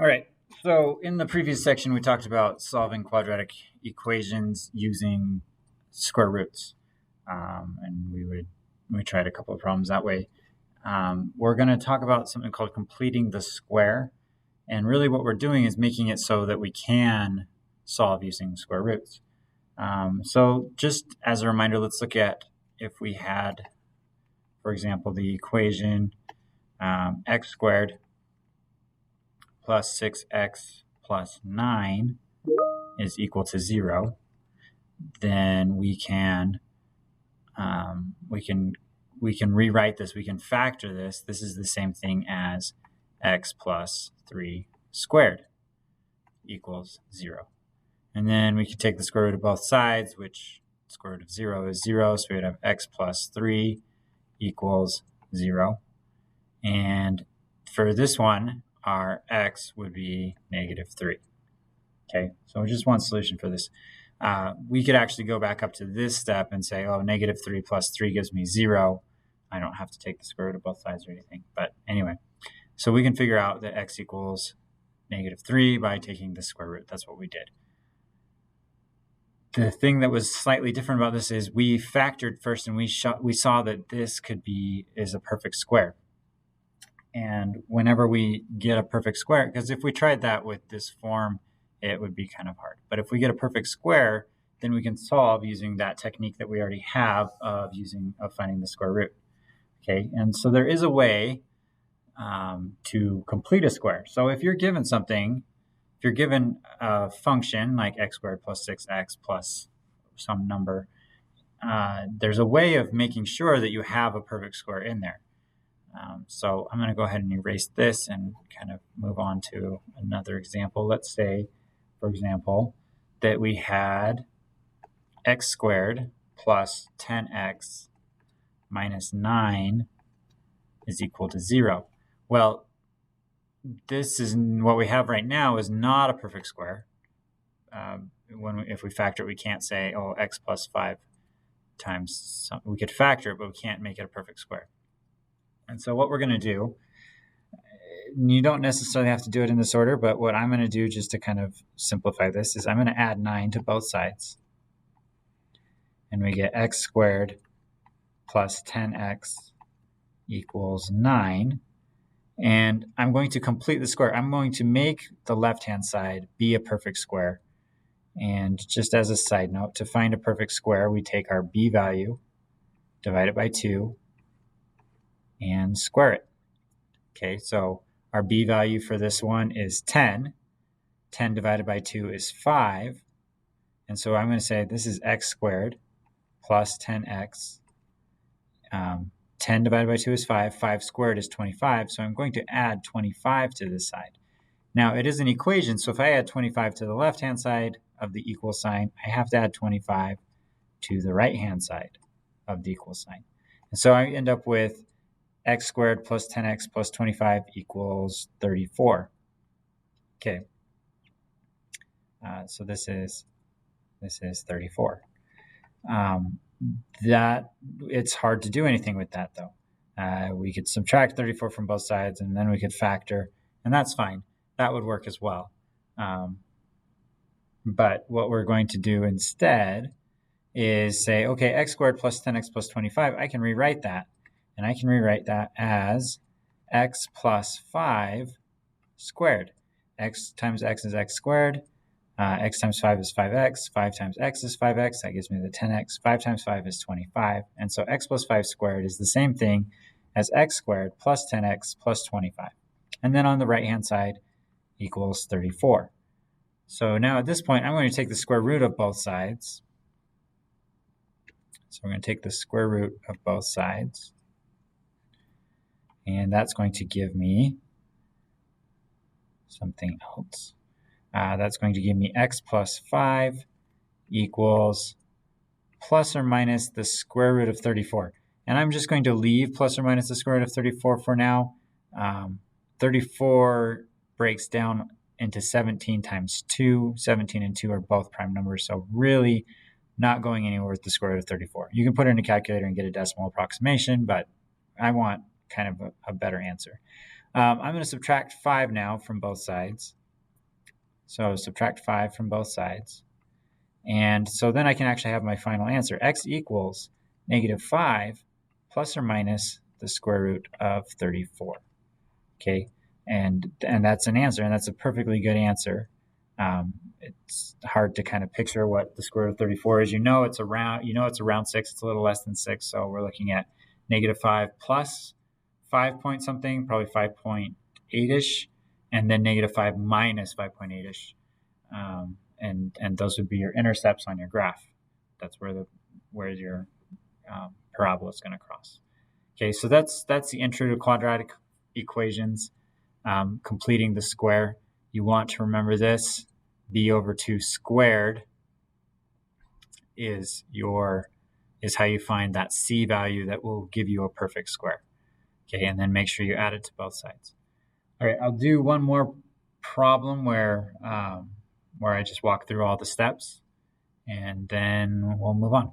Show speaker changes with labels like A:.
A: All right, so in the previous section, we talked about solving quadratic equations using square roots. And we tried a couple of problems that way. We're going to talk about something called completing the square. And really what we're doing is making it so that we can solve using square roots. So just as a reminder, let's look at if we had, for example, the equation x squared plus 6x plus 9 is equal to 0, then we can rewrite this. We can factor this. This is the same thing as x plus 3 squared equals 0. And then we can take the square root of both sides, which square root of 0 is 0. So we would have x plus 3 equals 0. And for this one, our x would be negative 3. Okay, so just one solution for this. We could actually go back up to this step and say, oh, negative 3 plus 3 gives me 0. I don't have to take the square root of both sides or anything. But anyway, so we can figure out that x equals negative 3 by taking the square root. That's what we did. The thing that was slightly different about this is we factored first, and we saw that this is a perfect square. And whenever we get a perfect square, because if we tried that with this form, it would be kind of hard. But if we get a perfect square, then we can solve using that technique that we already have of finding the square root. Okay, and so there is a way to complete a square. So if you're given something, if you're given a function like x squared plus 6x plus some number, there's a way of making sure that you have a perfect square in there. So I'm going to go ahead and erase this and kind of move on to another example. Let's say, for example, that we had x squared plus 10x minus 9 is equal to 0. Well, this is what we have right now is not a perfect square. If we factor it, we can't say, oh, x plus 5 times we could factor it, but we can't make it a perfect square. And so what we're going to do, you don't necessarily have to do it in this order, but what I'm going to do just to kind of simplify this is I'm going to add 9 to both sides. And we get x squared plus 10x equals 9. And I'm going to complete the square. I'm going to make the left-hand side be a perfect square. And just as a side note, to find a perfect square, we take our b value, divide it by 2, and square it. Okay, so our b value for this one is 10. 10 divided by 2 is 5. And so I'm going to say this is x squared plus 10x. 10 divided by 2 is 5. 5 squared is 25. So I'm going to add 25 to this side. Now, it is an equation, so if I add 25 to the left-hand side of the equal sign, I have to add 25 to the right-hand side of the equal sign. And so I end up with x squared plus 10x plus 25 equals 34. Okay, so this is 34. That it's hard to do anything with that though. We could subtract 34 from both sides, and then we could factor, and that's fine. That would work as well. But what we're going to do instead is say, okay, x squared plus 10x plus 25, I can rewrite that. And I can rewrite that as x plus 5 squared. X times x is x squared. X times 5 is 5x. 5 times x is 5x. That gives me the 10x. 5 times 5 is 25. And so x plus 5 squared is the same thing as x squared plus 10x plus 25. And then on the right-hand side equals 34. So now at this point, I'm going to take the square root of both sides. So we're going to take the square root of both sides. And that's going to give me something else. That's going to give me x plus 5 equals plus or minus the square root of 34. And I'm just going to leave plus or minus the square root of 34 for now. 34 breaks down into 17 times 2. 17 and 2 are both prime numbers, so really not going anywhere with the square root of 34. You can put it in a calculator and get a decimal approximation, but I want kind of a better answer. I'm going to subtract 5 now from both sides. So subtract 5 from both sides. And so then I can actually have my final answer. X equals -5 plus or minus the square root of 34. Okay, and that's an answer, and that's a perfectly good answer. It's hard to kind of picture what the square root of 34 is. It's around 6. It's a little less than 6, so we're looking at -5 plus 5 point something, probably 5.8ish, and then -5 minus 5.8ish. And those would be your intercepts on your graph. That's where your parabola is going to cross. Okay, so that's the intro to quadratic equations. Completing the square. You want to remember this: b over 2 squared is how you find that c value that will give you a perfect square. Okay, and then make sure you add it to both sides. All right, I'll do one more problem where I just walk through all the steps, and then we'll move on.